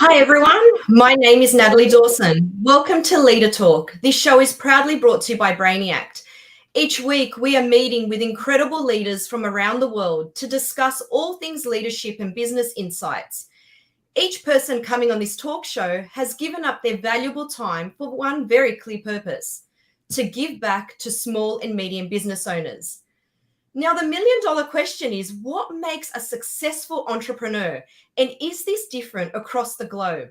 Hi everyone, my name is Natalie Dawson. Welcome to Leader Talk. This show is proudly brought to you by Brainiact. Each week we are meeting with incredible leaders from around the world to discuss all things leadership and business insights. Each person coming on this talk show has given up their valuable time for one very clear purpose: to give back to small and medium business owners. Now, the $1 million question is, what makes a successful entrepreneur? And is this different across the globe?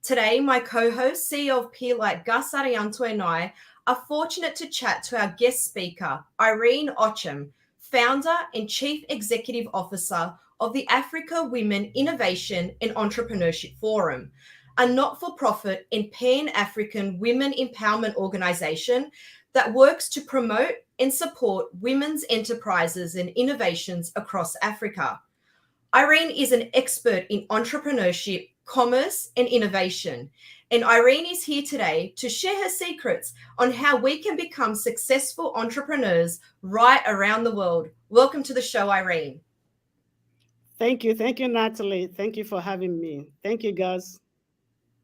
Today, my co-host, CEO of Peerlight, Gus Arianto, and I are fortunate to chat to our guest speaker, Irene Ochem, founder and chief executive officer of the Africa Women Innovation and Entrepreneurship Forum, a not-for-profit and Pan-African women empowerment organization that works to promote and support women's enterprises and innovations across Africa. Irene is an expert in entrepreneurship, commerce, and innovation. And Irene is here today to share her secrets on how we can become successful entrepreneurs right around the world. Welcome to the show, Irene. Thank you, Natalie. Thank you for having me. Thank you, guys.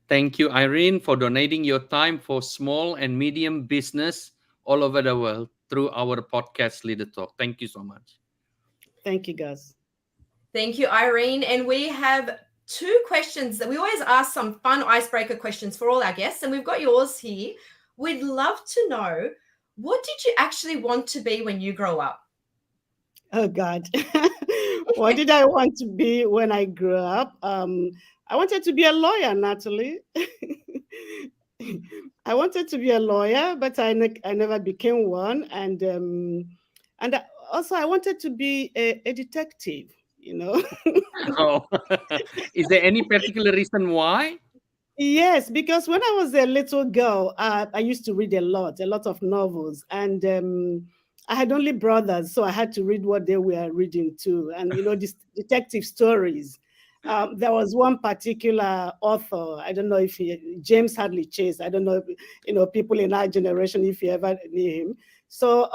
Thank you, Irene, for donating your time for small and medium business all over the world through our podcast, Leader Talk. Thank you so much. Thank you, guys. Thank you, Irene. And we have two questions that we always ask, some fun icebreaker questions for all our guests. And we've got yours here. We'd love to know, what did you actually want to be when you grow up? Oh, God. What did I want to be when I grew up? I wanted to be a lawyer, Natalie. I wanted to be a lawyer, but I never became one. And also I wanted to be a detective, you know. Oh, is there any particular reason why? Yes, because when I was a little girl, I used to read a lot of novels, and I had only brothers, so I had to read what they were reading too. And, you know, these detective stories. There was one particular author, I don't know if James Hadley Chase, I don't know if, you know, people in our generation, if you ever knew him. So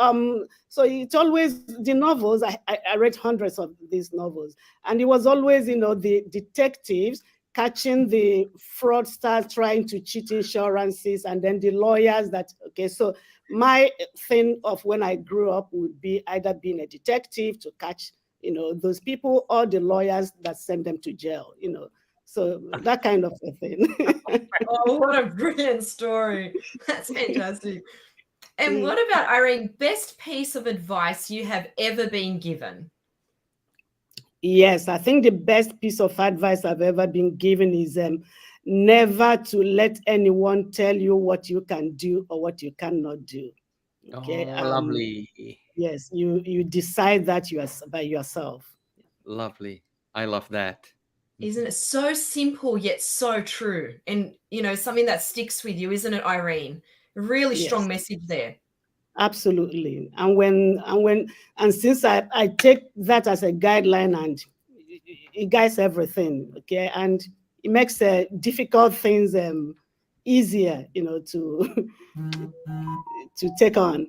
it's always the novels, I read hundreds of these novels, and it was always, you know, the detectives catching the fraudsters trying to cheat insurances, and then the lawyers that, okay, so my thing of when I grew up would be either being a detective to catch, you know, those people, or the lawyers that send them to jail, you know. So that kind of a thing. Oh, what a brilliant story. That's fantastic. And what about, Irene, best piece of advice you have ever been given? Yes, I think the best piece of advice I've ever been given is never to let anyone tell you what you can do or what you cannot do. Okay. Oh, lovely. Yes, you decide that by yourself. Lovely. I love that. Isn't it so simple yet so true? And, you know, something that sticks with you, isn't it, Irene? A really strong message there. Absolutely. And since I take that as a guideline, and it guides everything, okay, and it makes difficult things easier, you know, to take on.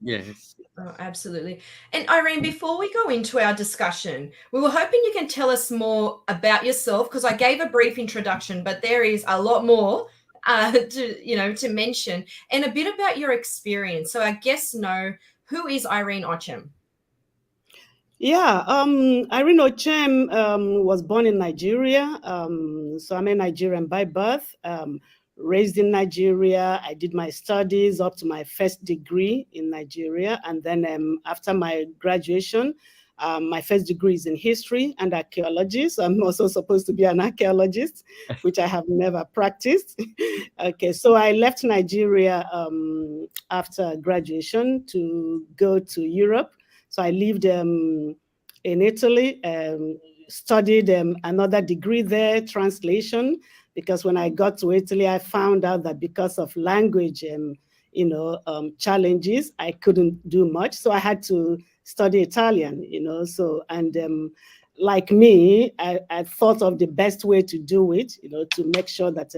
Yes. Oh, absolutely. And Irene, before we go into our discussion, we were hoping you can tell us more about yourself, because I gave a brief introduction, but there is a lot more to mention, and a bit about your experience, so our guests know, who is Irene Ochem? Yeah, Irene Ochem was born in Nigeria, so I'm a Nigerian by birth. Raised in Nigeria. I did my studies up to my first degree in Nigeria, and then after my graduation, my first degree is in history and archaeology. So I'm also supposed to be an archaeologist, which I have never practiced. Okay, so I left Nigeria after graduation to go to Europe. So I lived in Italy, studied another degree there, translation, because when I got to Italy, I found out that because of language challenges, I couldn't do much. So I had to study Italian, you know. So, and like me, I thought of the best way to do it, you know, to make sure that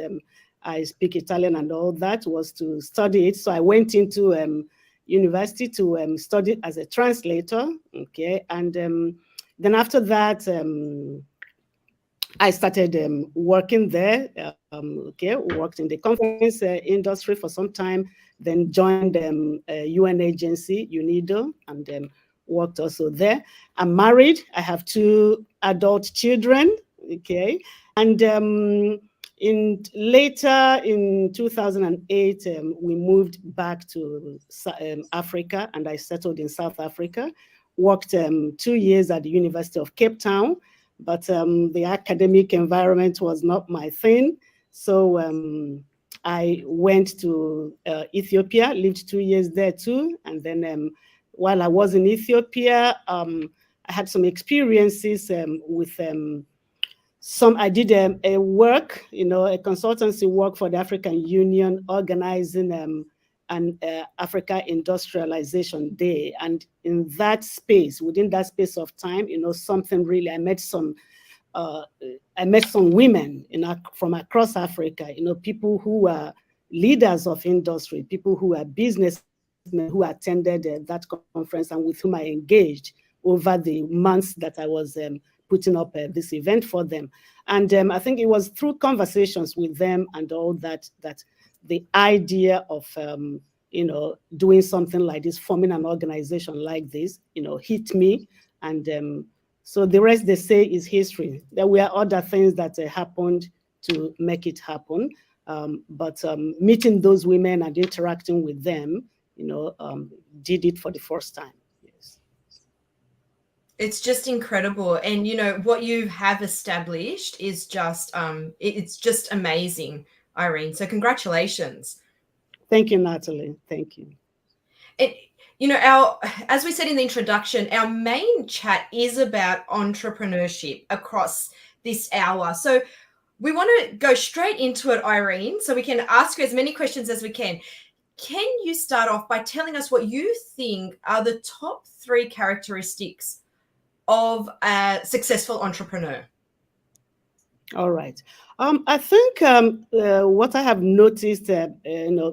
I speak Italian and all that, was to study it. So I went into university to study as a translator, okay. And then after that, I started working there. Worked in the conference industry for some time, then joined a UN agency, UNIDO, and worked also there. I'm married. I have 2 adult children. Okay, and later in 2008, we moved back to Africa, and I settled in South Africa. Worked 2 years at the University of Cape Town. But the academic environment was not my thing. So I went to Ethiopia, lived 2 years there too. And then while I was in Ethiopia, I had some experiences with I did a work, a consultancy work for the African Union, organizing an Africa Industrialization Day. And in that space, within that space of time, something really, I met some women from across Africa, people who are leaders of industry, people who are businessmen who attended that conference and with whom I engaged over the months that I was putting up this event for them. And I think it was through conversations with them and all that the idea of doing something like this, forming an organization like this, hit me. And so the rest, they say, is history. There were other things that happened to make it happen. But meeting those women and interacting with them, did it for the first time. Yes. It's just incredible. And, what you have established is just, it's just amazing, Irene. So congratulations. Thank you, Natalie. Thank you. As we said in the introduction, our main chat is about entrepreneurship across this hour. So we want to go straight into it, Irene, so we can ask you as many questions as we can. Can you start off by telling us what you think are the top 3 characteristics of a successful entrepreneur? All right. I think what I have noticed,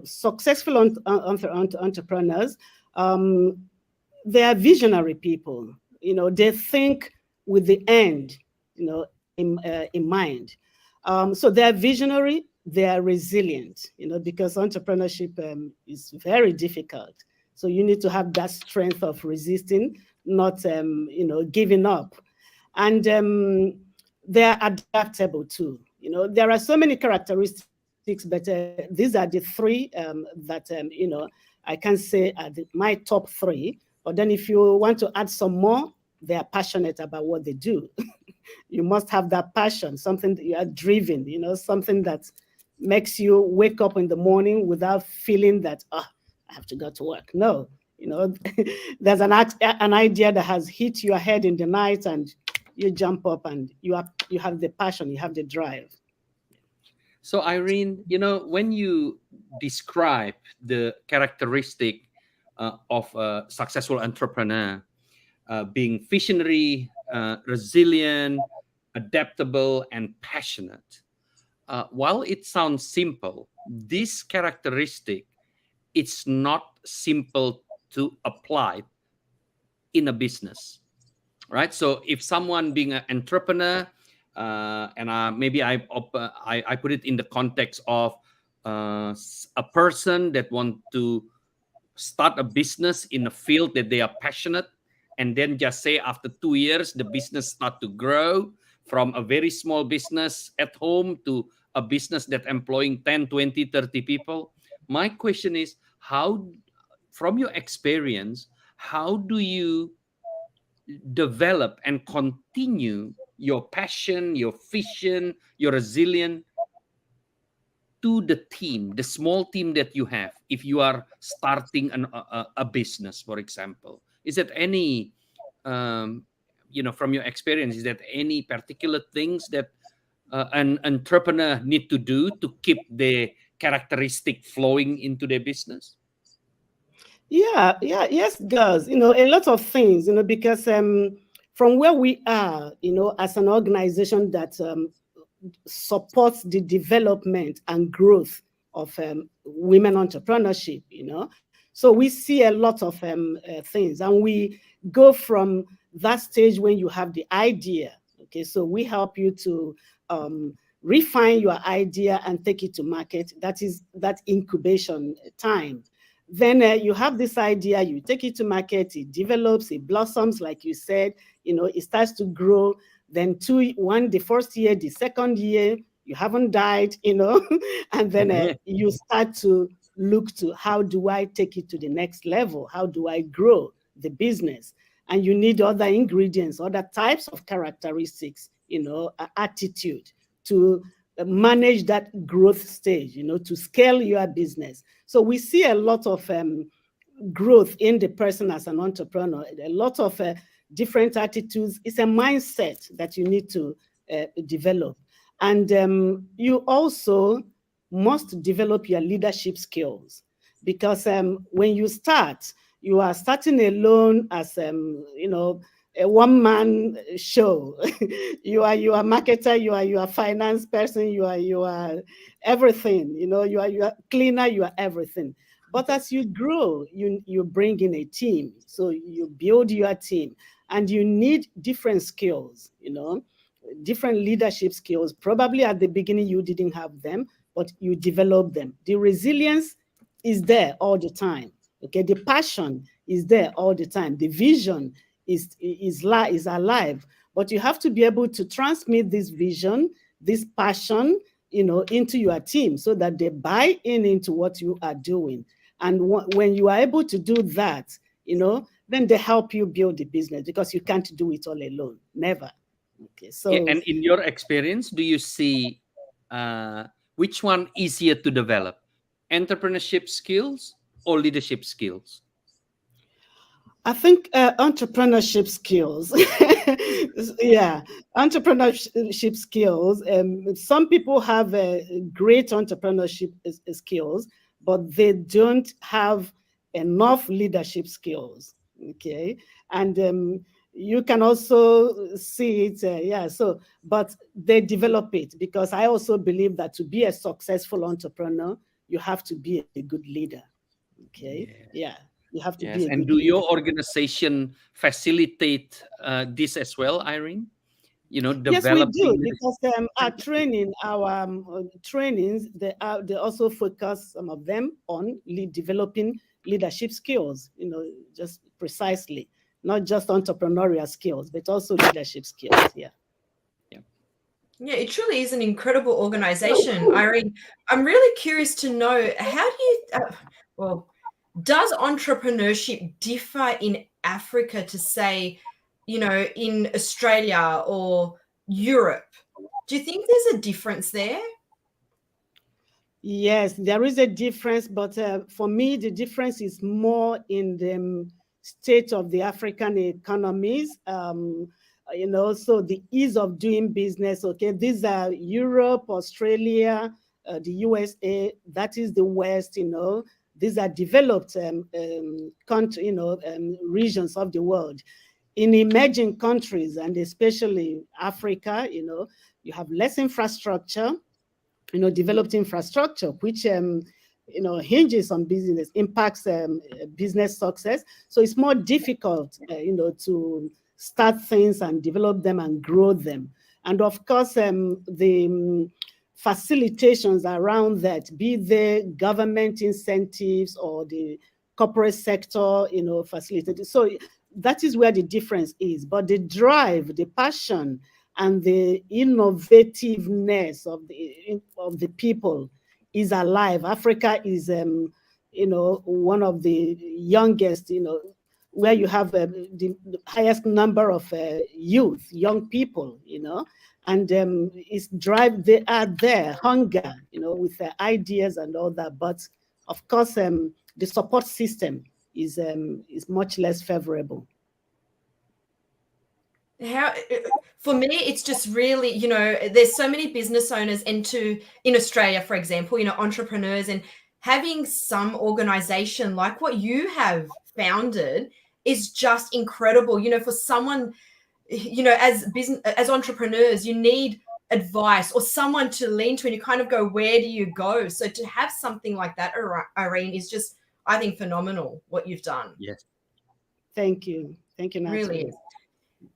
successful entrepreneurs, they are visionary people. They think with the end, in mind. So they are visionary. They are resilient. Because entrepreneurship is very difficult. So you need to have that strength of resisting, not giving up, and they're adaptable too. There are so many characteristics, but these are the 3 that I can say are my top 3. But then if you want to add some more, they are passionate about what they do. You must have that passion, something that you are driven, something that makes you wake up in the morning without feeling that, I have to go to work. No, there's an idea that has hit your head in the night, and you jump up and you have the passion, you have the drive. So Irene, when you describe the characteristic of a successful entrepreneur, being visionary, resilient, adaptable, and passionate, while it sounds simple, this characteristic, it's not simple to apply in a business. Right. So if someone being an entrepreneur, and maybe I put it in the context of a person that want to start a business in a field that they are passionate, and then just say after 2 years, the business start to grow from a very small business at home to a business that employing 10, 20, 30 people. My question is, how, from your experience, how do you develop and continue your passion, your vision, your resilience to the team, the small team that you have, if you are starting a business, for example? Is there any, from your experience, is there any particular things that an entrepreneur need to do to keep the characteristic flowing into their business? Yes, girls. A lot of things, because from where we are, as an organization that supports the development and growth of women entrepreneurship, so we see a lot of things, and we go from that stage when you have the idea, Okay, so we help you to refine your idea and take it to market. That is that incubation time. Then you have this idea, you take it to market, it develops, it blossoms, like you said, it starts to grow. Then the first year, the second year, you haven't died, and then you start to look to how do I take it to the next level? How do I grow the business? And you need other ingredients, other types of characteristics, attitude to manage that growth stage, to scale your business. So we see a lot of growth in the person as an entrepreneur, a lot of different attitudes. It's a mindset that you need to develop. And you also must develop your leadership skills, because when you start, you are starting alone as a one-man show. you are a marketer, you are a finance person, you are everything. You are cleaner, you are everything. But as you grow, you bring in a team. So you build your team, and you need different skills, different leadership skills. Probably at the beginning you didn't have them, but you develop them. The resilience is there all the time. Okay, the passion is there all the time. The vision is alive, but you have to be able to transmit this vision, this passion, into your team, so that they buy into what you are doing. And when you are able to do that, then they help you build the business, because you can't do it all alone. Never. Okay, so and in your experience, do you see which one easier to develop, entrepreneurship skills or leadership skills? I think entrepreneurship skills. Yeah, entrepreneurship skills. Some people have great entrepreneurship skills, but they don't have enough leadership skills. Okay, and you can also see it. But they develop it, because I also believe that to be a successful entrepreneur, you have to be a good leader. Okay, yeah. You have to be a And good do leader. your organization facilitate this as well, Irene? Developing Yes, we do, leadership. because our trainings, they also focus, some of them, on developing leadership skills. Just precisely, not just entrepreneurial skills, but also leadership skills. Yeah. Yeah, it truly is an incredible organization, Irene. I'm really curious to know, how do you, does entrepreneurship differ in Africa to, say, in Australia or Europe? Do you think there's a difference there? Yes, there is a difference, but for me, the difference is more in the state of the African economies. So the ease of doing business. Okay, these are Europe, Australia, the USA. That is the West. These are developed country, regions of the world. In emerging countries, and especially Africa, you have less infrastructure. Developed infrastructure, which hinges on business, impacts business success. So it's more difficult, to start things and develop them and grow them. And of course, the facilitations around that, be they government incentives or the corporate sector, facilitated. So that is where the difference is. But the drive, the passion, and the innovativeness of the people is alive. Africa is, one of the youngest, where you have the highest number of young people, and it's drive. They are there, hunger, with their ideas and all that. But of course, the support system is much less favorable. For me, it's just really, there's so many business owners in Australia, for example, entrepreneurs, and having some organization like what you have founded is just incredible. For someone, as entrepreneurs, you need advice or someone to lean to, and you kind of go, where do you go? So to have something like that, Irene, is just, I think, phenomenal what you've done. Yes. Thank you. Thank you, Natalie. Really is.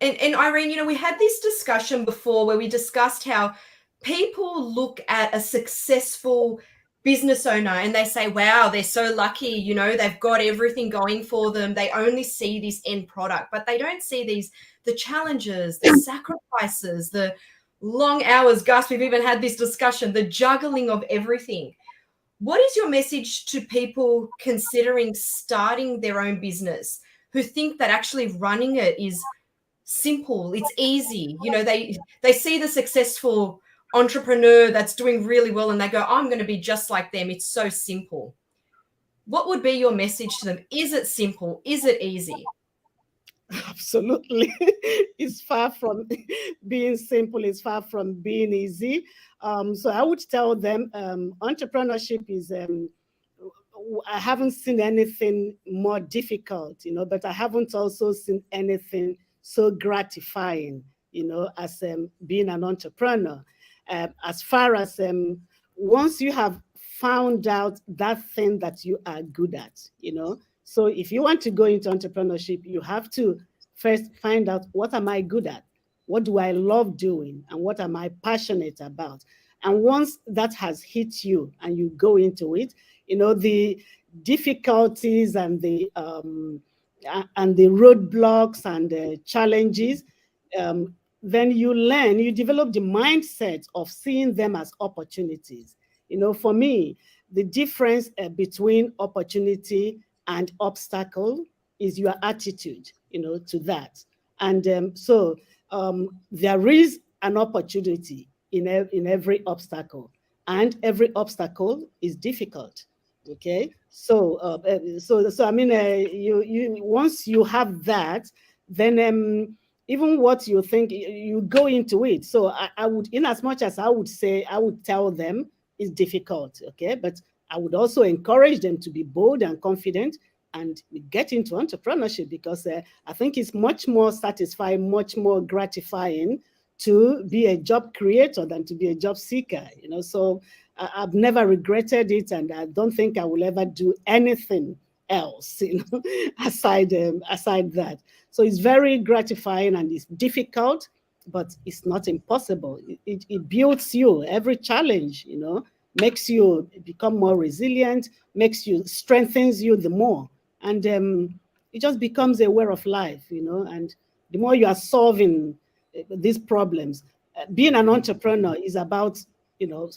And Irene, you know, we had this discussion before where we discussed how people look at a successful business owner and they say, wow, they're so lucky, you know, they've got everything going for them. They only see this end product, but they don't see the challenges, the sacrifices, the long hours. Gus, we've even had this discussion, the juggling of everything. What is your message to people considering starting their own business who think that actually running it is simple, it's easy? You know, they see the successful entrepreneur that's doing really well and they go, I'm going to be just like them, it's so simple. What would be your message to them? Is it simple? Is it easy? Absolutely. It's far from being simple, it's far from being easy. So I would tell them entrepreneurship is I haven't seen anything more difficult, you know, but I haven't also seen anything so gratifying, you know, as being an entrepreneur. As far as once you have found out that thing that you are good at, you know, so if you want to go into entrepreneurship, you have to first find out, what am I good at? What do I love doing? And what am I passionate about? And once that has hit you and you go into it, you know, the difficulties and the roadblocks and the challenges, then you learn, you develop the mindset of seeing them as opportunities. You know, for me, the difference between opportunity and obstacle is your attitude, you know, to that. And so there is an opportunity in every obstacle, and every obstacle is difficult. Okay, so I mean, you once you have that, then even what you think, you go into it. So I would, in as much as I would say, I would tell them it's difficult, okay, but I would also encourage them to be bold and confident and get into entrepreneurship, because I think it's much more satisfying, much more gratifying to be a job creator than to be a job seeker, you know. So I've never regretted it, and I don't think I will ever do anything else, you know, aside that. So it's very gratifying and it's difficult, but it's not impossible. It builds you. Every challenge, you know, makes you become more resilient, strengthens you the more. And it just becomes a way of life, you know. And the more you are solving these problems, being an entrepreneur is about, you know,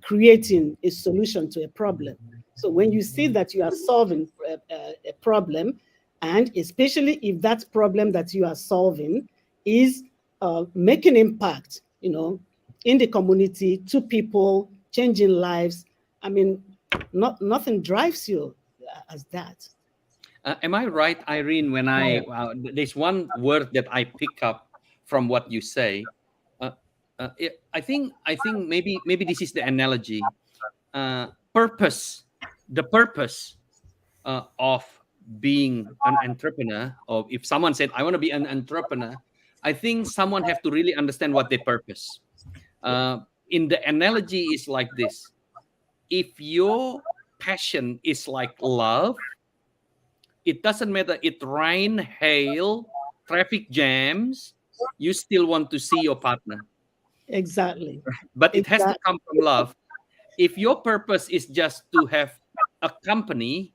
creating a solution to a problem. So when you see that you are solving a problem, and especially if that problem that you are solving is making impact, you know, in the community, to people, changing lives, I mean, nothing drives you as that. Am I right, Irene, when there's one word that I pick up from what you say? I think maybe this is the analogy. Purpose, the purpose of being an entrepreneur, or if someone said, I want to be an entrepreneur, I think someone have to really understand what their purpose. In the analogy is like this: if your passion is like love, it doesn't matter it rain, hail, traffic jams, you still want to see your partner. Exactly. But it has to come from love. If your purpose is just to have a company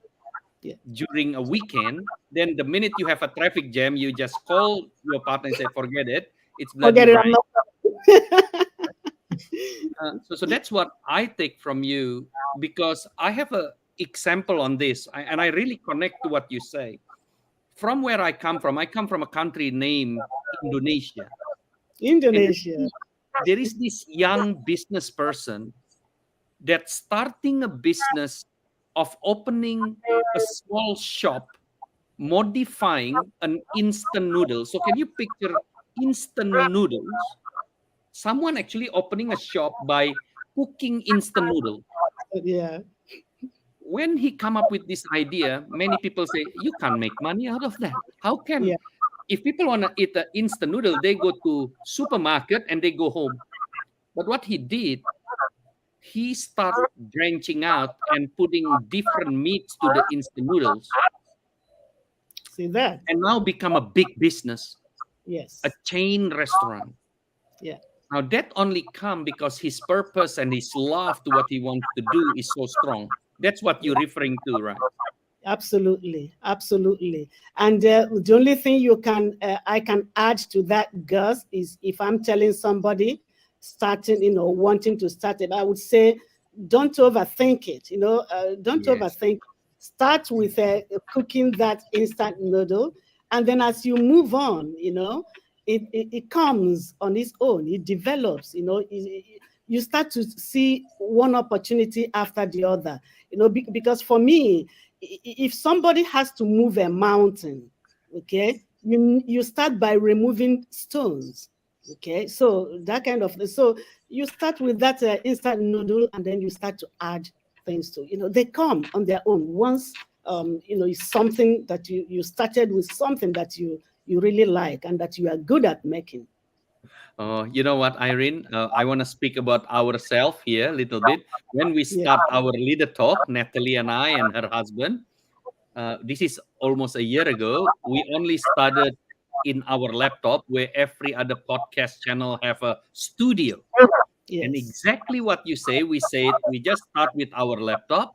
during a weekend, then the minute you have a traffic jam, you just call your partner and say, forget it. It's bloody rain. So that's what I take from you, because I have an example on this, and I really connect to what you say. From where I come from a country named Indonesia. There is this young business person that's starting a business of opening a small shop, modifying an instant noodle. So can you picture instant noodles? Someone actually opening a shop by cooking instant noodle. Yeah. When he come up with this idea, many people say, you can't make money out of that. How can? Yeah. If people want to eat an instant noodle, they go to supermarket and they go home. But what he did, he started branching out and putting different meats to the instant noodles. See that? And now become a big business. Yes. a chain restaurant. Yeah. Now that only come because his purpose and his love to what he wants to do is so strong. That's what you're referring to, right? Absolutely, absolutely. And the only thing I can add to that, Gus, is if I'm telling somebody starting, wanting to start it, I would say, don't overthink it. Don't Yes. overthink. Start with cooking that instant noodle, and then as you move on, it comes on its own. It develops. You start to see one opportunity after the other. Because for me, if somebody has to move a mountain, okay, you start by removing stones, okay, so that kind of, so you start with that instant noodle, and then you start to add things to, they come on their own once, it's something that you started with, something that you really like and that you are good at making. You know what, Irene? I want to speak about ourselves here a little bit. When we Yeah. start our leader talk, Natalie and I and her husband, this is almost a year ago. We only started in our laptop, where every other podcast channel have a studio. And Yes. exactly what you say, we just start with our laptop,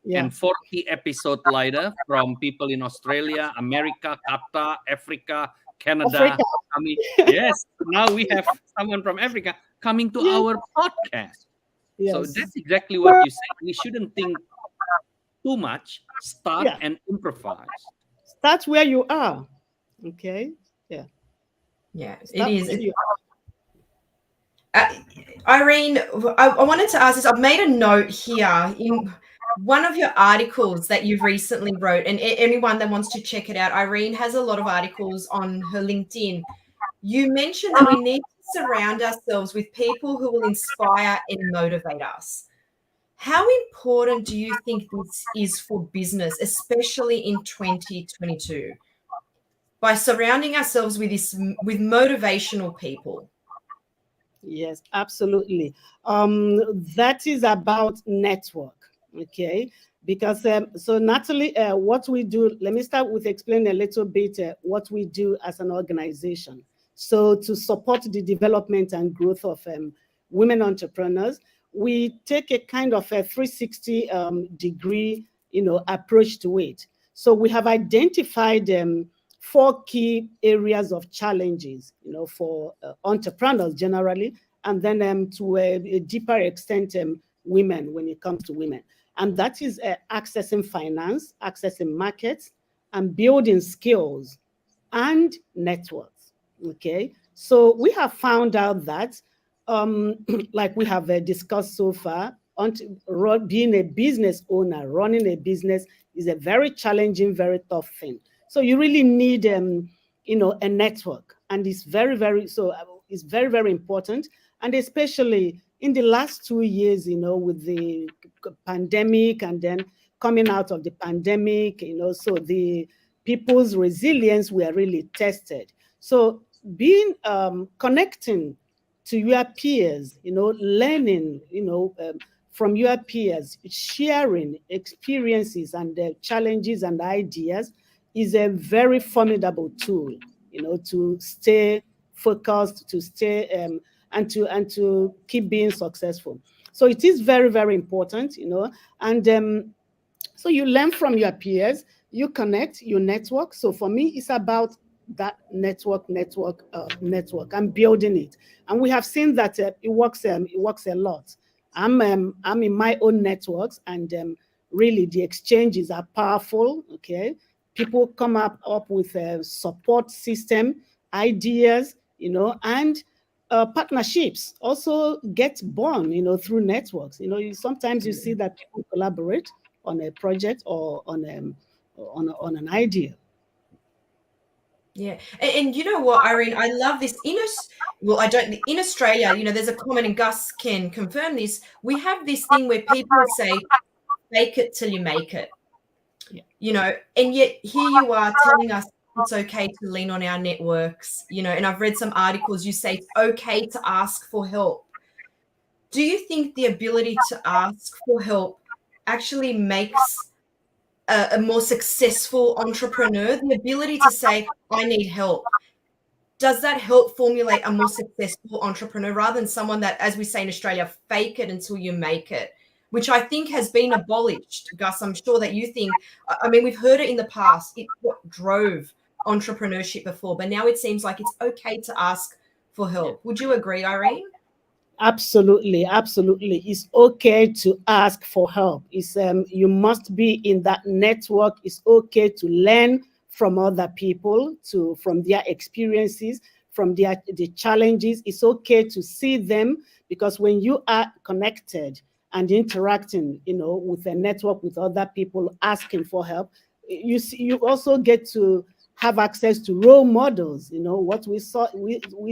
Yeah. and 40 episodes later, from people in Australia, America, Qatar, Africa, Canada. Africa. I mean, yes, now we have someone from Africa coming to Yeah. our podcast. So Yes. that's exactly what you said. We shouldn't think too much. Start Yeah. and improvise. Start where you are. Okay. Yeah. Yeah, it Start is. where you Irene, I wanted to ask this. I've made a note here in one of your articles that you've recently wrote, and anyone that wants to check it out, Irene has a lot of articles on her LinkedIn. You mentioned that we need to surround ourselves with people who will inspire and motivate us. How important do you think this is for business, especially in 2022? By surrounding ourselves with motivational people. Yes, absolutely. That is about network, okay? Because so Natalie, what we do, let me start with explaining a little bit what we do as an organization. So to support the development and growth of women entrepreneurs, we take a kind of a 360 degree, approach to it. So we have identified 4 key areas of challenges, for entrepreneurs generally, and then to a deeper extent, women, when it comes to women. And that is accessing finance, accessing markets, and building skills and networks. Okay, so we have found out that, like we have discussed so far, being a business owner, running a business is a very challenging, very tough thing. So you really need, a network, and it's very, very it's very, very important, and especially in the last 2 years, with the pandemic, and then coming out of the pandemic, so the people's resilience were really tested. So being connecting to your peers, learning, from your peers, sharing experiences and challenges and ideas is a very formidable tool, to stay focused, to stay and to keep being successful. So it is very, very important, and so you learn from your peers, you connect, you network. So for me, it's about that network, and building it. And we have seen that it works a lot. I'm in my own networks, and really the exchanges are powerful. Okay, people come up with a support system, ideas, and partnerships also get born, through networks. Sometimes you see that people collaborate on a project or on an idea. Yeah, and you know what, Irene, I love this. In Australia, there's a common, and Gus can confirm this. We have this thing where people say, "Fake it till you make it." Yeah. And yet here you are telling us it's okay to lean on our networks. And I've read some articles. You say it's okay to ask for help. Do you think the ability to ask for help actually makes a more successful entrepreneur? The ability to say, I need help. does that help formulate a more successful entrepreneur rather than someone that, as we say in Australia, fake it until you make it, which I think has been abolished? Gus, I'm sure that you think, I mean, we've heard it in the past. It's what drove entrepreneurship before, but now it seems like it's okay to ask for help. Would you agree, Irene? Absolutely, absolutely. It's okay to ask for help. It's you must be in that network. It's okay to learn from other people, from their experiences, from the challenges. It's okay to see them, because when you are connected and interacting, with a network with other people, asking for help, you also get to have access to role models. What we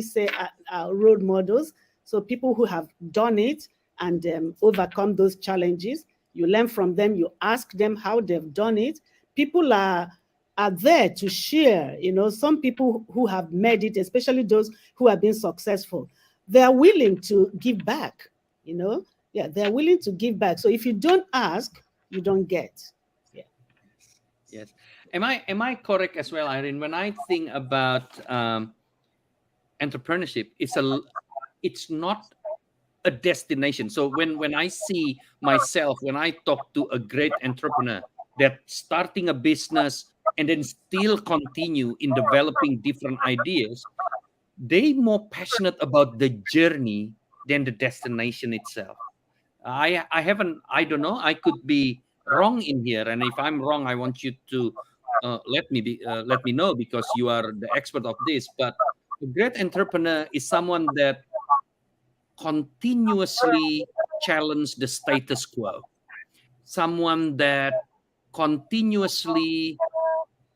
say are role models. So people who have done it and overcome those challenges, you learn from them, you ask them how they've done it. People are there to share. Some people who have made it, especially those who have been successful, they are willing to give back. Yeah, they're willing to give back. So if you don't ask, you don't get. Yeah. Yes. Am I correct as well, Irene? When I think about entrepreneurship, it's not a destination. So when I see myself, when I talk to a great entrepreneur that starting a business and then still continue in developing different ideas, they more passionate about the journey than the destination itself. I don't know, I could be wrong in here, and if I'm wrong, I want you to let me know, because you are the expert of this. But a great entrepreneur is someone that continuously challenge the status quo, someone that continuously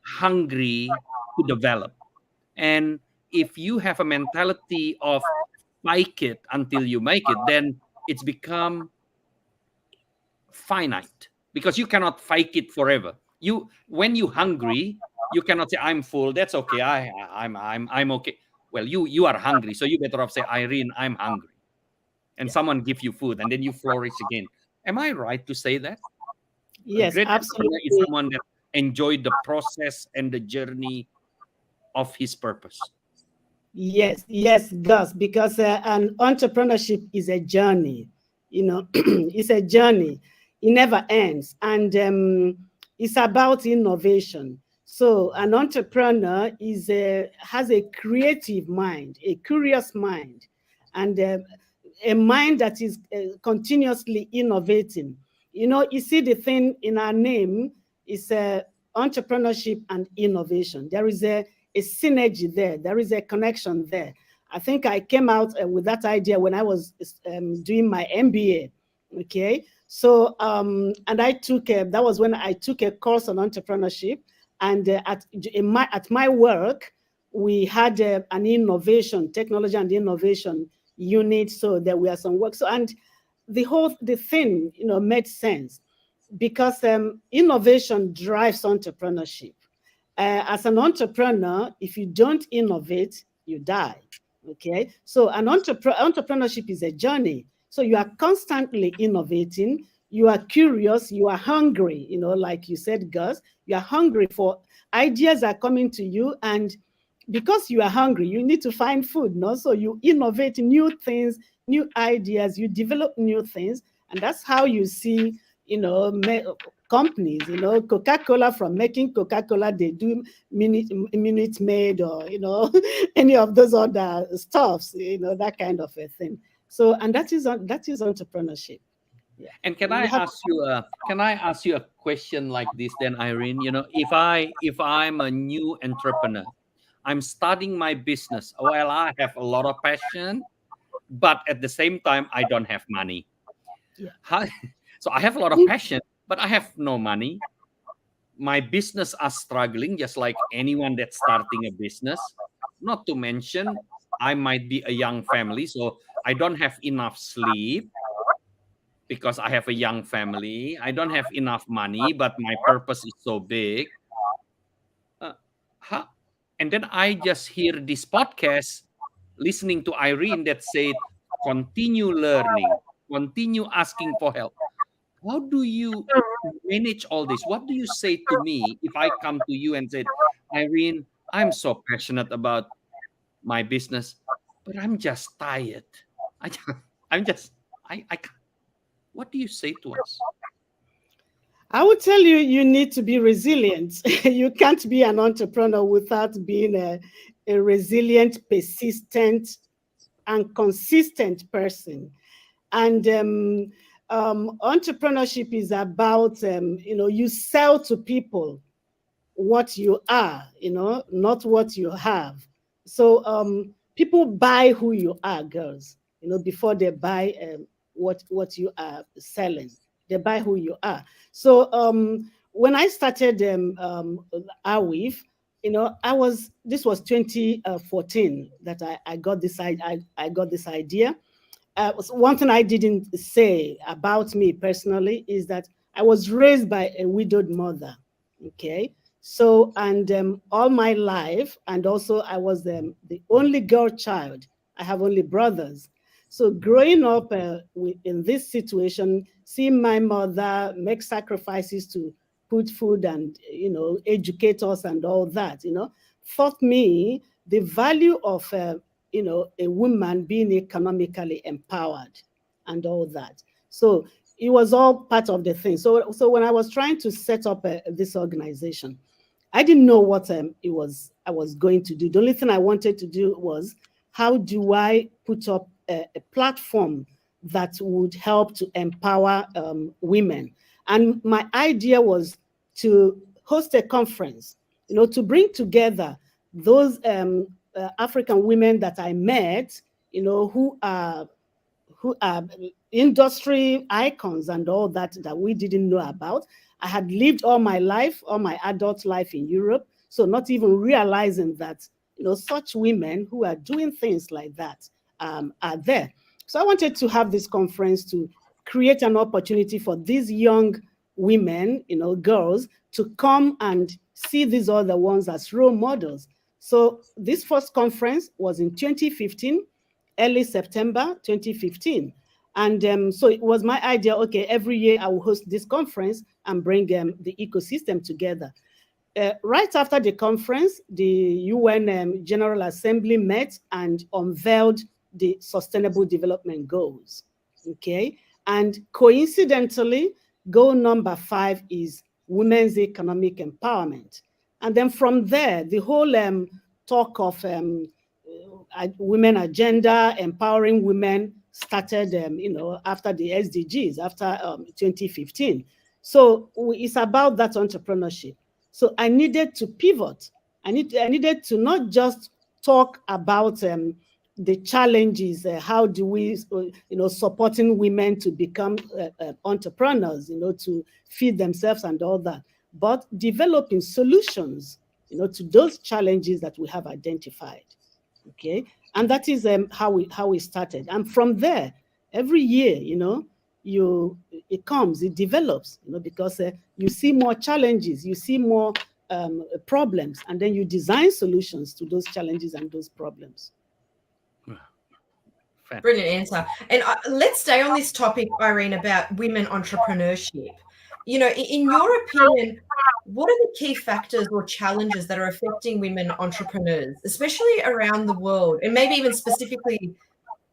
hungry to develop. And if you have a mentality of fake it until you make it, then it's become finite, because you cannot fake it forever. When you hungry, you cannot say I'm full, that's okay, I'm okay. Well, you are hungry, so you better off say, Irene, I'm hungry, and someone give you food, and then you flourish again. Am I right to say that? A Yes, great entrepreneur is absolutely. someone that enjoyed the process and the journey of his purpose. Yes, Gus, because an entrepreneurship is a journey. It's a journey. It never ends, and it's about innovation. So an entrepreneur has a creative mind, a curious mind, and a mind that is continuously innovating. You see the thing in our name is entrepreneurship and innovation. There is a synergy there. There is a connection there. I think I came out with that idea when I was doing my MBA. Okay, so and that was when I took a course on entrepreneurship, and at my work we had an innovation, technology and innovation unit. So there were some work. So and the thing made sense, because innovation drives entrepreneurship. As an entrepreneur, if you don't innovate, you die. Okay, so an entrepreneurship is a journey. So you are constantly innovating. You are curious. You are hungry. Like you said, Gus, you are hungry for ideas are coming to you, and because you are hungry, you need to find food. No, so you innovate new things, new ideas. You develop new things, and that's how you see companies, Coca-Cola, from making Coca-Cola, they do Minute Maid, or, any of those other stuffs, that kind of a thing. So, and that is entrepreneurship. Yeah. And can I ask you a question like this then, Irene? If I'm a new entrepreneur, I'm starting my business. Well, I have a lot of passion, but at the same time, I don't have money. Yeah. So I have a lot of passion, but I have no money. My business are struggling, just like anyone that's starting a business. Not to mention, I might be a young family, so I don't have enough sleep because I have a young family. I don't have enough money, but my purpose is so big. And then I just hear this podcast, listening to Irene that said, continue learning, continue asking for help. How do you manage all this? What do you say to me if I come to you and said, Irene, I'm so passionate about my business, but I'm just tired. I, I'm just, I can't. What do you say to us? I would tell you, you need to be resilient. You can't be an entrepreneur without being a resilient, persistent, and consistent person. And entrepreneurship is about, you sell to people what you are, not what you have. So people buy who you are, girls, before they buy what you are selling. They buy who you are. So when I started AWIEF, this was 2014 that I got this I got this idea. One thing I didn't say about me personally is that I was raised by a widowed mother. Okay, so and all my life, and also I was the only girl child. I have only brothers. So growing up in this situation, seeing my mother make sacrifices to put food and educate us and all that, taught me the value of a woman being economically empowered and all that. So it was all part of the thing. So when I was trying to set up this organization, I didn't know what I was going to do. The only thing I wanted to do was, how do I put up a platform that would help to empower women? And my idea was to host a conference, to bring together those African women that I met, who are industry icons and all that we didn't know about. I had lived all my adult life in Europe, so not even realizing that such women who are doing things like that are there. So I wanted to have this conference to create an opportunity for these young women, girls, to come and see these other ones as role models. So this first conference was in 2015, early September 2015. And so it was my idea, okay, every year I will host this conference and bring the ecosystem together. Right after the conference, the UN General Assembly met and unveiled the Sustainable Development Goals, okay? And coincidentally, goal number 5 is women's economic empowerment. And then from there, the whole talk of women agenda, empowering women started, after the SDGs, after 2015. So it's about that entrepreneurship. So I needed to pivot. I needed to not just talk about the challenges, how do we, supporting women to become entrepreneurs, to feed themselves and all that, but developing solutions, to those challenges that we have identified. Okay, and that is how we started. And from there, every year, it develops, because you see more challenges, you see more problems, and then you design solutions to those challenges and those problems. Brilliant answer. And let's stay on this topic, Irene, about women entrepreneurship. In your opinion, what are the key factors or challenges that are affecting women entrepreneurs, especially around the world? And maybe even specifically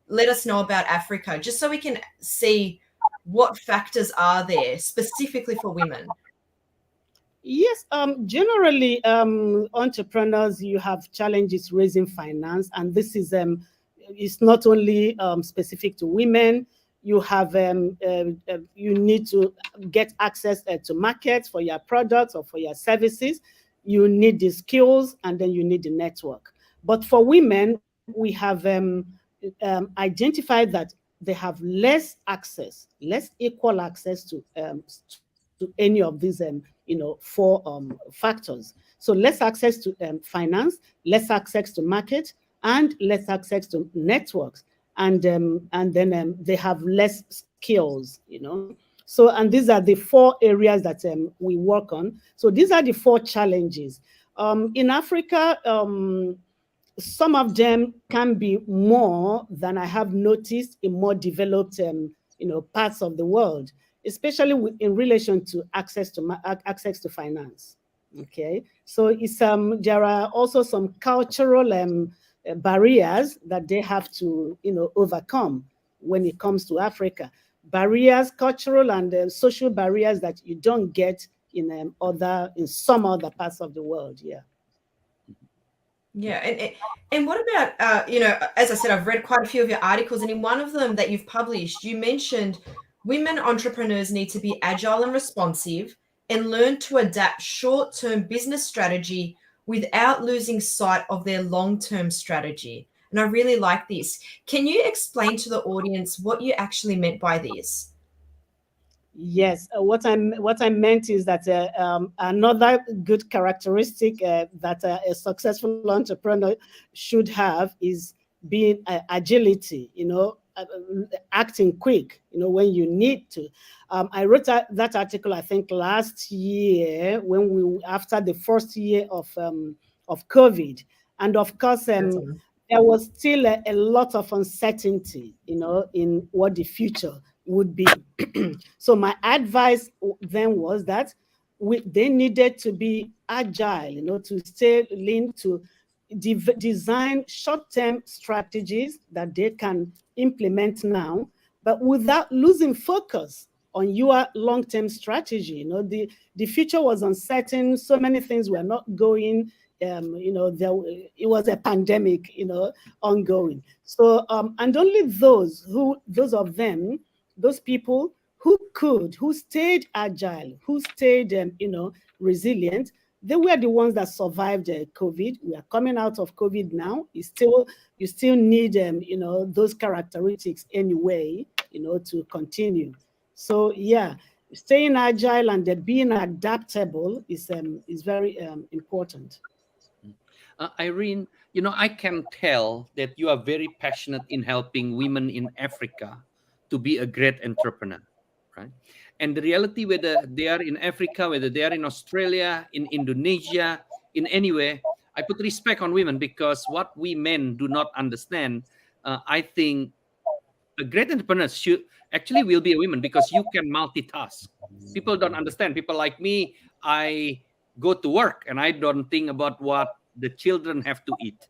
let us know about Africa, just so we can see what factors are there specifically for women. Yes, generally, entrepreneurs, you have challenges raising finance, and this is it's not only specific to women. You have you need to get access to markets for your products or for your services. You need the skills, and then you need the network. But for women, we have identified that they have less equal access to any of these 4 factors. So less access to finance, less access to market, and less access to networks. And then they have less skills, So, and these are the 4 areas that we work on. So these are the 4 challenges. In Africa, some of them can be more than I have noticed in more developed, parts of the world, especially in relation to access to finance. Okay, so it's there are also some cultural barriers that they have to, overcome when it comes to Africa. Barriers, cultural and social barriers that you don't get in some other parts of the world. Yeah. Yeah, and what about as I said, I've read quite a few of your articles, and in one of them that you've published, you mentioned women entrepreneurs need to be agile and responsive and learn to adapt short-term business strategy without losing sight of their long-term strategy. And I really like this. Can you explain to the audience what you actually meant by this? Yes, what I meant is that another good characteristic that a successful entrepreneur should have is being agility. Acting quick. When you need to. I wrote that article, I think, last year after the first year of COVID, and of course, there was still a lot of uncertainty, in what the future would be. So my advice then was that they needed to be agile, to stay lean, to design short-term strategies that they can implement now, but without losing focus on your long-term strategy. The future was uncertain. So many things were not going. It was a pandemic, ongoing. So, and only those people who stayed agile, who stayed, resilient, they were the ones that survived COVID. We are coming out of COVID now. You still need, those characteristics anyway, to continue. So yeah, staying agile and being adaptable is very important. Irene, I can tell that you are very passionate in helping women in Africa to be a great entrepreneur, right? And the reality, whether they are in Africa, whether they are in Australia, in Indonesia, in anywhere, I put respect on women, because what we men do not understand, I think a great entrepreneur will be a woman, because you can multitask. People don't understand. People like me, I go to work and I don't think about what the children have to eat.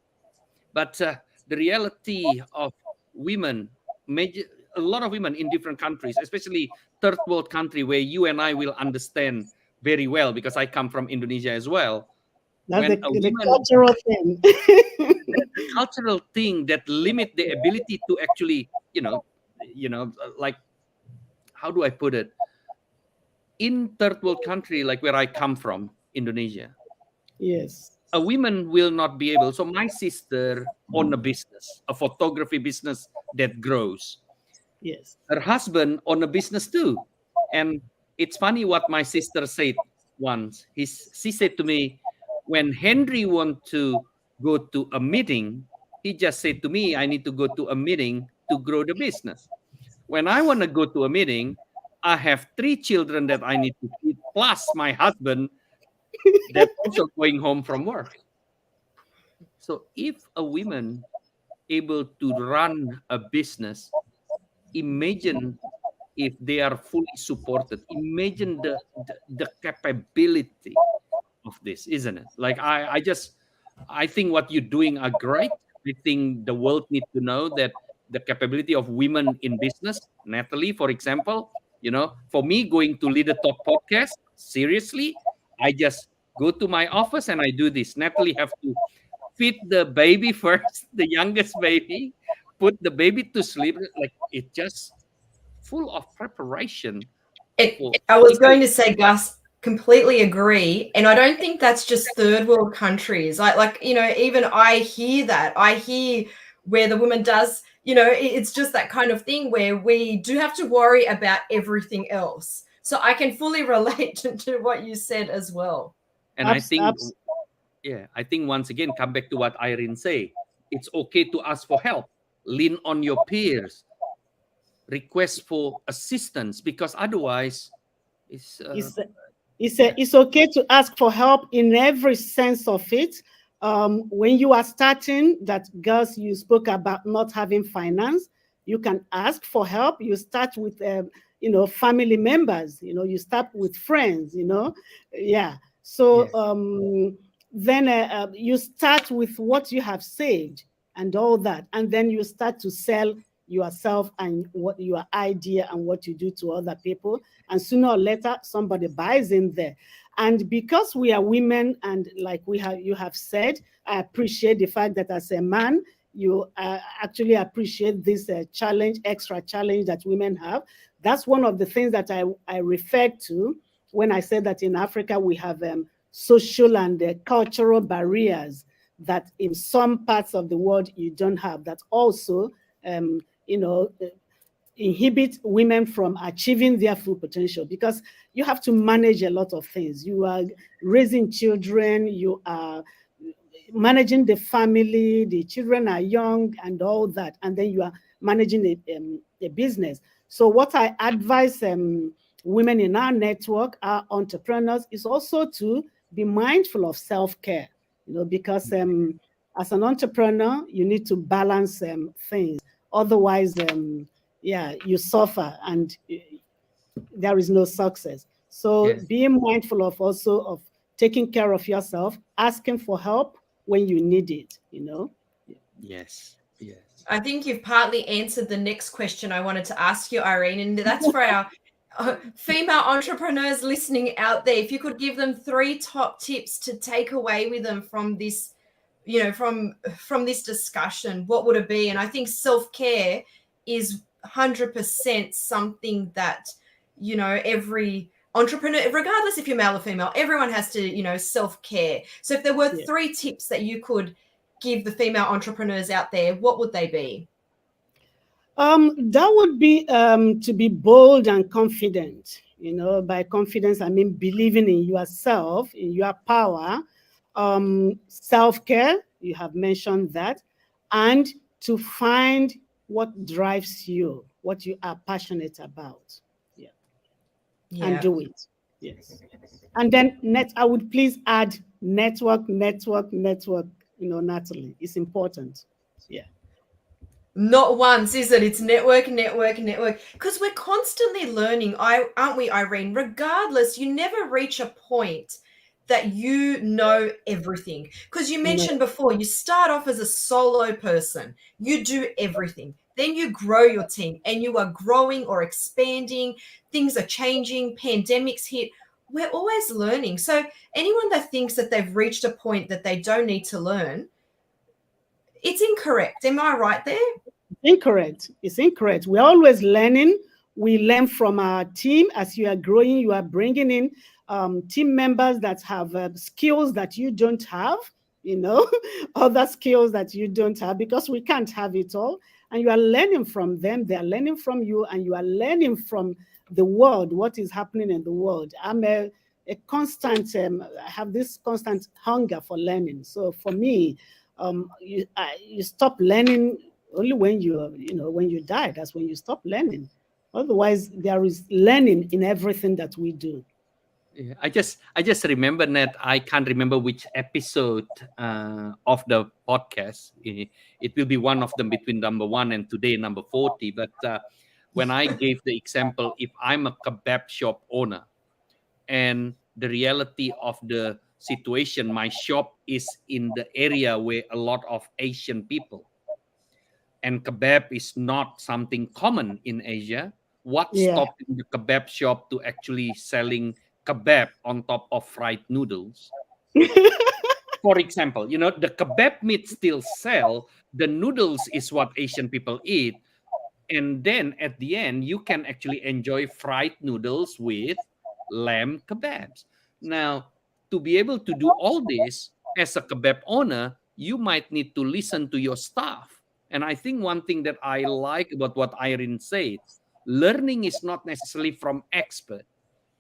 But the reality of women, a lot of women in different countries, especially third world country, where you and I will understand very well, because I come from Indonesia as well. That's the cultural thing. The cultural thing that limit the ability to actually, like, how do I put it? In third world country, like where I come from, Indonesia. Yes. A woman will not be able. So my sister own a business, a photography business that grows. Yes. Her husband own a business too. And it's funny what my sister said once. She said to me, when Henry want to go to a meeting, he just said to me, I need to go to a meeting to grow the business. When I want to go to a meeting, I have 3 children that I need to feed, plus my husband that's also going home from work. So if a woman able to run a business, imagine if they are fully supported. Imagine the capability of this, isn't it? Like I think what you're doing are great. I think the world needs to know that the capability of women in business. Natalie, for example, for me going to Lead a Talk podcast, seriously, I just go to my office and I do this. Natalie have to feed the baby first, the youngest baby, put the baby to sleep. Like, it just full of preparation. I was going to say, Gus, completely agree. And I don't think that's just third world countries. Even I hear that. I hear where the woman does, it's just that kind of thing where we do have to worry about everything else. So I can fully relate to what you said as well. And I think, I think once again, come back to what Irene say. It's okay to ask for help. Lean on your peers. Request for assistance, because otherwise it's okay to ask for help in every sense of it. When you are starting, that Gus, you spoke about not having finance, you can ask for help. You start with family members, you start with friends, so then you start with what you have saved. and all that. And then you start to sell yourself and what your idea and what you do to other people. And sooner or later, somebody buys in there. And because we are women, and like you have said, I appreciate the fact that as a man, you actually appreciate this extra challenge that women have. That's one of the things that I referred to when I said that in Africa we have social and cultural barriers that in some parts of the world you don't have, that also inhibit women from achieving their full potential, because you have to manage a lot of things. You are raising children, you are managing the family, the children are young and all that, and then you are managing a business. So what I advise women in our network, our entrepreneurs, is also to be mindful of self-care, because as an entrepreneur, you need to balance things. Otherwise, you suffer and there is no success. So Yes. being mindful of taking care of yourself, asking for help when you need it, Yes. I think you've partly answered the next question I wanted to ask you, Irene, and that's for our female entrepreneurs listening out there. If you could give them 3 top tips to take away with them from this, from this discussion, what would it be? And I think self-care is 100% something that, every entrepreneur, regardless if you're male or female, everyone has to, self-care. So if there were 3 tips that you could give the female entrepreneurs out there, what would they be? That would be to be bold and confident. By confidence, I mean believing in yourself, in your power, self-care, you have mentioned that, and to find what drives you, what you are passionate about. And do it. Yes. And then I would please add network, Natalie. It's important. Yeah. Not once, is it? It's network. Because we're constantly learning, aren't we, Irene? Regardless, you never reach a point that you know everything. Because you mentioned before, you start off as a solo person. You do everything. Then you grow your team and you are growing or expanding. Things are changing. Pandemics hit. We're always learning. So anyone that thinks that they've reached a point that they don't need to learn, it's incorrect. Am I right there? Incorrect. It's incorrect. We're always learning. We learn from our team. As you are growing, you are bringing in team members that have skills that you don't have, other skills that you don't have, because we can't have it all. And you are learning from them. They are learning from you, and you are learning from the world, what is happening in the world. I'm a constant, I have this constant hunger for learning. So for me, you stop learning only when when you die. That's when you stop learning. Otherwise, there is learning in everything that we do. Yeah, I just remember that I can't remember which episode of the podcast. It will be one of them between number 1 and today number 40. But when I gave the example, if I'm a kebab shop owner, and the reality of the situation, my shop is in the area where a lot of Asian people, and kebab is not something common in Asia. What's stopping the kebab shop to actually selling kebab on top of fried noodles? For example, the kebab meat still sell, the noodles is what Asian people eat, and then at the end you can actually enjoy fried noodles with lamb kebabs. Now, to be able to do all this as a kebab owner, you might need to listen to your staff. And I think one thing that I like about what Irene said, learning is not necessarily from expert.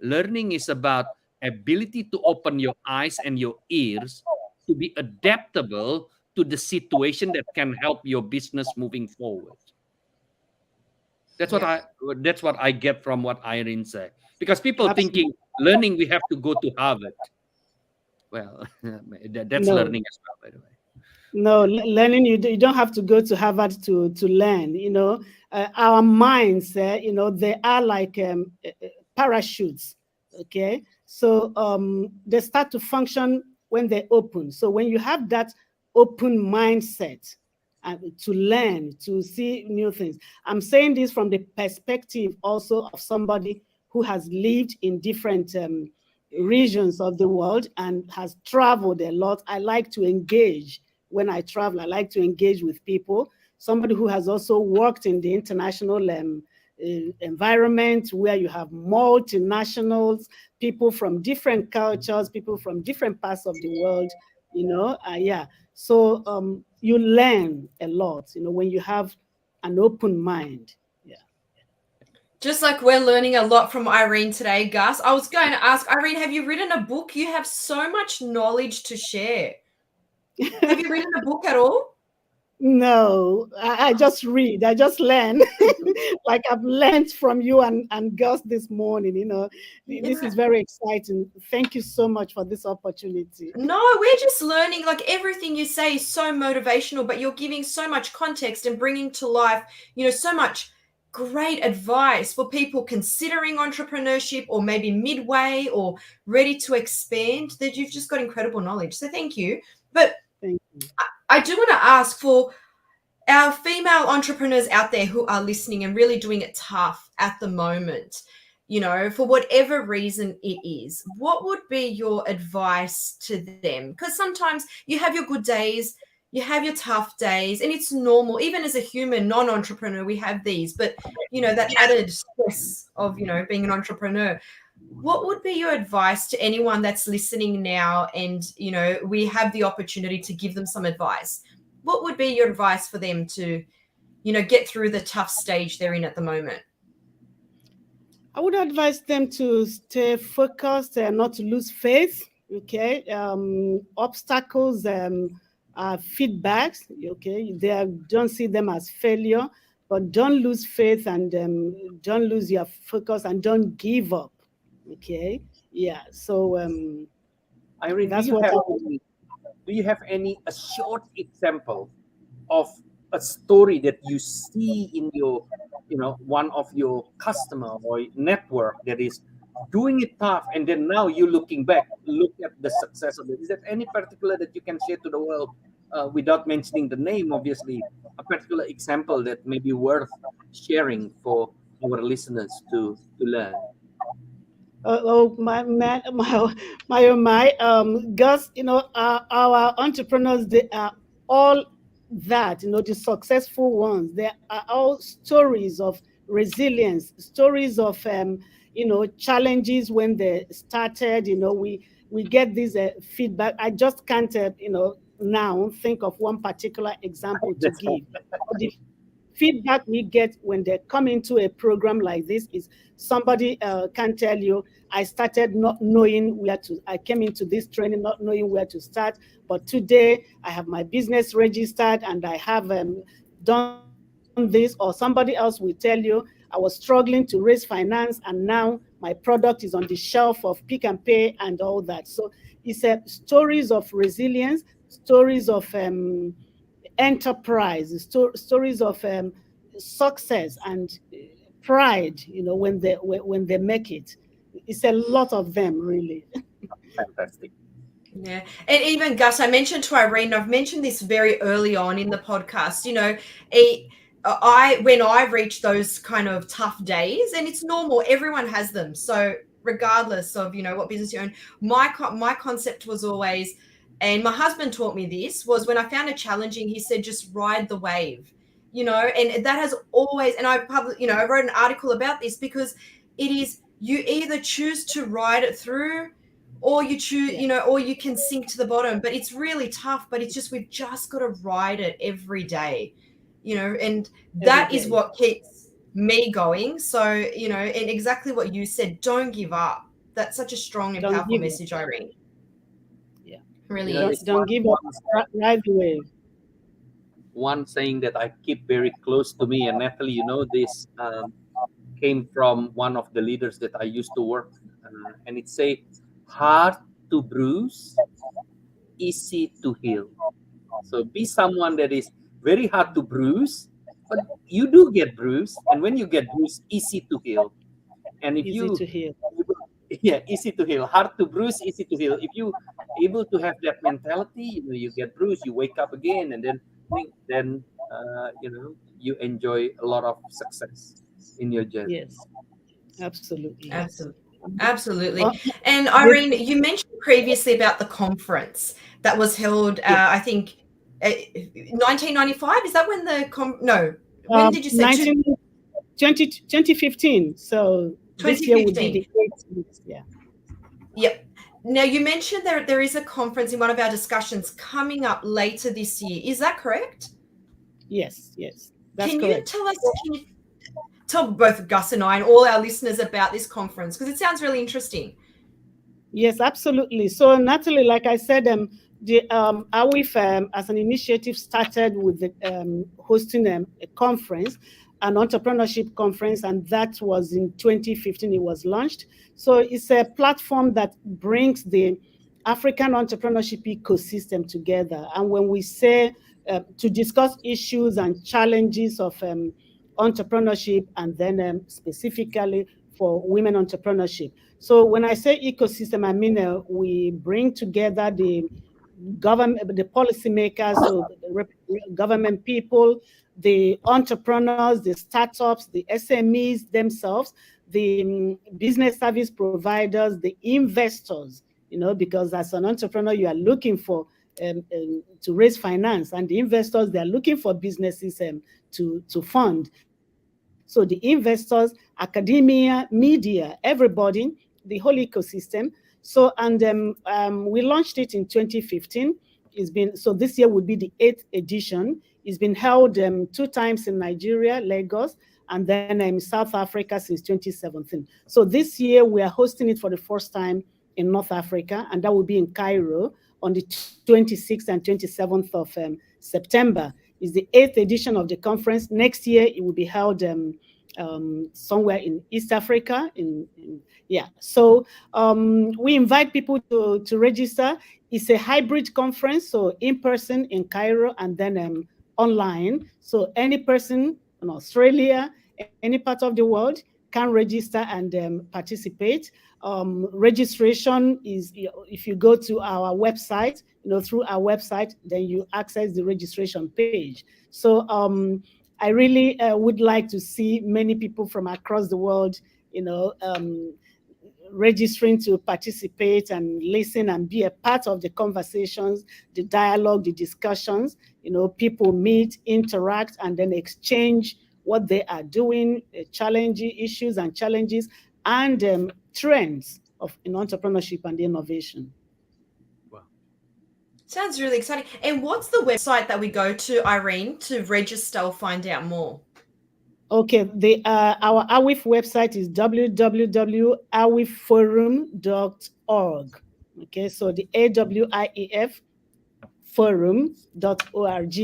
Learning is about ability to open your eyes and your ears to be adaptable to the situation that can help your business moving forward. That's what I get from what Irene said. Because people thinking learning, we have to go to Harvard. Well, that's learning as well, by the way. No, learning, you don't have to go to Harvard to learn. Our minds, they are like parachutes. Okay, so they start to function when they open. So when you have that open mindset, to learn, to see new things. I'm saying this from the perspective also of somebody who has lived in different regions of the world and has traveled a lot. I like to engage when I travel. I like to engage with people. Somebody who has also worked in the international environment where you have multinationals, people from different cultures, people from different parts of the world, yeah. So you learn a lot, when you have an open mind. Yeah. Just like we're learning a lot from Irene today, Gus. I was going to ask, Irene, have you written a book? You have so much knowledge to share. Have you written a book at all? No, I just read. I just learn. Like I've learned from you and Gus this morning. This is very exciting. Thank you so much for this opportunity. No, we're just learning. Like everything you say is so motivational, but you're giving so much context and bringing to life, so much great advice for people considering entrepreneurship or maybe midway or ready to expand. That you've just got incredible knowledge. So thank you. But Thank you. I do want to ask for our female entrepreneurs out there who are listening and really doing it tough at the moment, for whatever reason it is, what would be your advice to them? Because sometimes you have your good days, you have your tough days, and it's normal. Even as a human non-entrepreneur, we have these, but that added stress of, being an entrepreneur. What would be your advice to anyone that's listening now and, we have the opportunity to give them some advice? What would be your advice for them to, get through the tough stage they're in at the moment? I would advise them to stay focused and not to lose faith. Okay. Obstacles are feedbacks. Okay. Don't see them as failure, but don't lose faith and don't lose your focus and don't give up. Okay. Yeah. So Irene, that's do you have a short example of a story that you see in your, one of your customer or network that is doing it tough, and then now you looking back, look at the success of it? Is there any particular that you can share to the world, without mentioning the name, obviously, a particular example that may be worth sharing for our listeners to learn? Gus, our entrepreneurs, they are all that, the successful ones. They are all stories of resilience, stories of, challenges when they started. We get this feedback. I just can't, now think of one particular example to give. The feedback we get when they come into a program like this is somebody can tell you, I started not knowing I came into this training not knowing where to start, but today I have my business registered and I have done this. Or somebody else will tell you, I was struggling to raise finance and now my product is on the shelf of Pick and Pay and all that. So it's stories of resilience, stories of enterprise, stories of success and pride, when they make it. It's a lot of them, really. Fantastic. Yeah. And even Gus, I mentioned to Irene, I've mentioned this very early on in the podcast, when I reach those kind of tough days, and it's normal, everyone has them. So regardless of, what business you own, my concept was always, and my husband taught me this, was when I found it challenging, he said, just ride the wave, and that has always, and I wrote an article about this because it is, you either choose to ride it through or you choose, or you can sink to the bottom, but it's really tough, but it's just, we've just got to ride it every day, and that is what keeps me going. So, and exactly what you said, don't give up. That's such a strong and powerful message, Irene. Yeah. Really is. Don't give up, ride the wave. One saying that I keep very close to me, and Natalie, this came from one of the leaders that I used to work, and it say, hard to bruise, easy to heal. So be someone that is very hard to bruise, but you do get bruised, and when you get bruised, easy to heal. And if Easy to heal. easy to heal. Hard to bruise, easy to heal. If you able to have that mentality, you get bruised, you wake up again, and then you enjoy a lot of success in your journey. Yes, absolutely. Yes. Absolutely. Absolutely. Uh, And with- Irene, you mentioned previously about the conference that was held, I think, 1995. Is that when no, when did you say? 2015. So this year would be 2015. the 8th. Yeah. Yep. Now, you mentioned there is a conference in one of our discussions coming up later this year. Is that correct? Yes, that's Can correct. you tell both Gus and I and all our listeners about this conference? Because it sounds really interesting. Yes, absolutely. So Natalie, like I said, the AWIEF as an initiative started with the, hosting a conference, an entrepreneurship conference, and that was in 2015. It was launched. So it's a platform that brings the African entrepreneurship ecosystem together. And when we say to discuss issues and challenges of entrepreneurship, and then specifically for women entrepreneurship. So when I say ecosystem, I mean we bring together the government, the policymakers, so the government people, the entrepreneurs, the startups, the SMEs themselves, the business service providers, the investors, because as an entrepreneur, you are looking for to raise finance, and the investors, they are looking for businesses to fund. So the investors, academia, media, everybody, the whole ecosystem. So, and we launched it in 2015. So this year would be the 8th edition. It's been held 2 times in Nigeria, Lagos, and then in South Africa since 2017. So this year we are hosting it for the first time in North Africa, and that will be in Cairo on the 26th and 27th of September. Is the 8th edition of the conference. Next year it will be held somewhere in East Africa. So we invite people to register. It's a hybrid conference, so in person in Cairo and then online. So any person in Australia, any part of the world can register and participate. Registration is, if you go to our website, through our website, then you access the registration page. So I really would like to see many people from across the world, registering to participate and listen and be a part of the conversations, the dialogue, the discussions. People meet, interact, and then exchange what they are doing, challenging issues and challenges, and trends in entrepreneurship and innovation. Wow. Sounds really exciting. And what's the website that we go to, Irene, to register or find out more? Okay, our AWIEF website is www.awiefforum.org. Okay, so the AWIEF forum.org.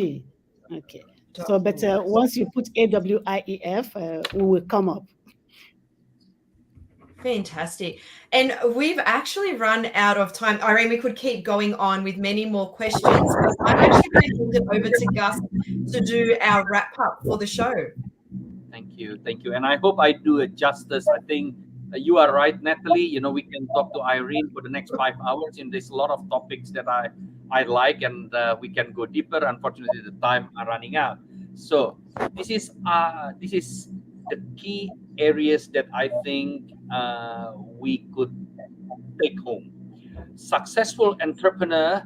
Okay, so but once you put AWIEF, we will come up. Fantastic. And we've actually run out of time. Irene, we could keep going on with many more questions, but I'm actually going to hand it over to Gus to do our wrap up for the show. Thank you. And I hope I do it justice. I think you are right, Natalie. We can talk to Irene for the next 5 hours, and there's a lot of topics that I like, and we can go deeper. Unfortunately, the time are running out. So this is the key areas that I think we could take home. Successful entrepreneur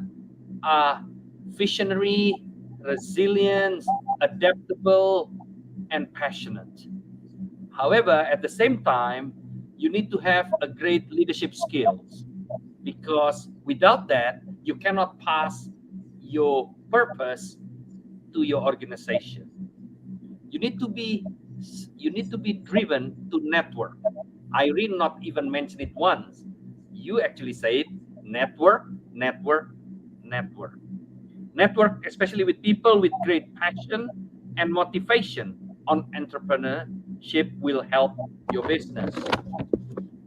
are visionary, resilient, adaptable, and passionate. However, at the same time, you need to have a great leadership skills, because without that, you cannot pass your purpose to your organization. You need to be driven to network. Irene not even mentioned it once. You actually say it: network, especially with people with great passion and motivation on entrepreneurship will help your business.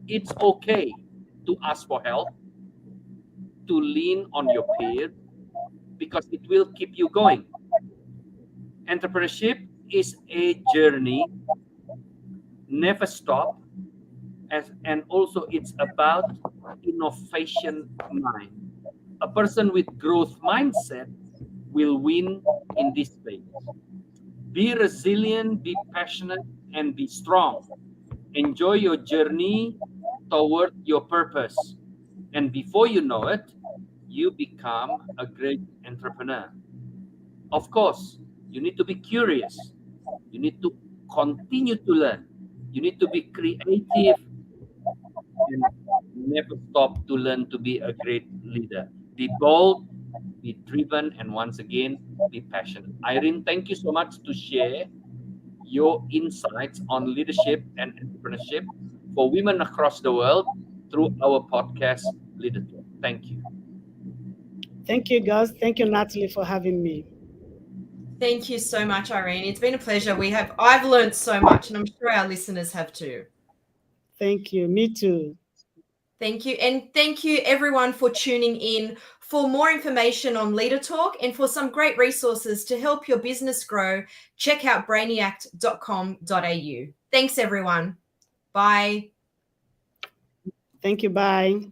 It's okay to ask for help, to lean on your peers, because it will keep you going. Entrepreneurship is a journey, never stop, and also it's about innovation mind. A person with growth mindset will win in this space. Be resilient, be passionate, and be strong. Enjoy your journey toward your purpose. And before you know it, you become a great entrepreneur. Of course, you need to be curious. You need to continue to learn. You need to be creative and never stop to learn to be a great leader. Be bold, be driven, and once again, be passionate. Irene, thank you so much to share your insights on leadership and entrepreneurship for women across the world through our podcast, Leader Talk. Thank you. Thank you, Gus. Thank you, Natalie, for having me. Thank you so much, Irene. It's been a pleasure. I've learned so much, and I'm sure our listeners have too. Thank you. Me too. Thank you. And thank you everyone for tuning in. For more information on Leader Talk and for some great resources to help your business grow, check out brainiact.com.au. Thanks everyone. Bye. Thank you. Bye.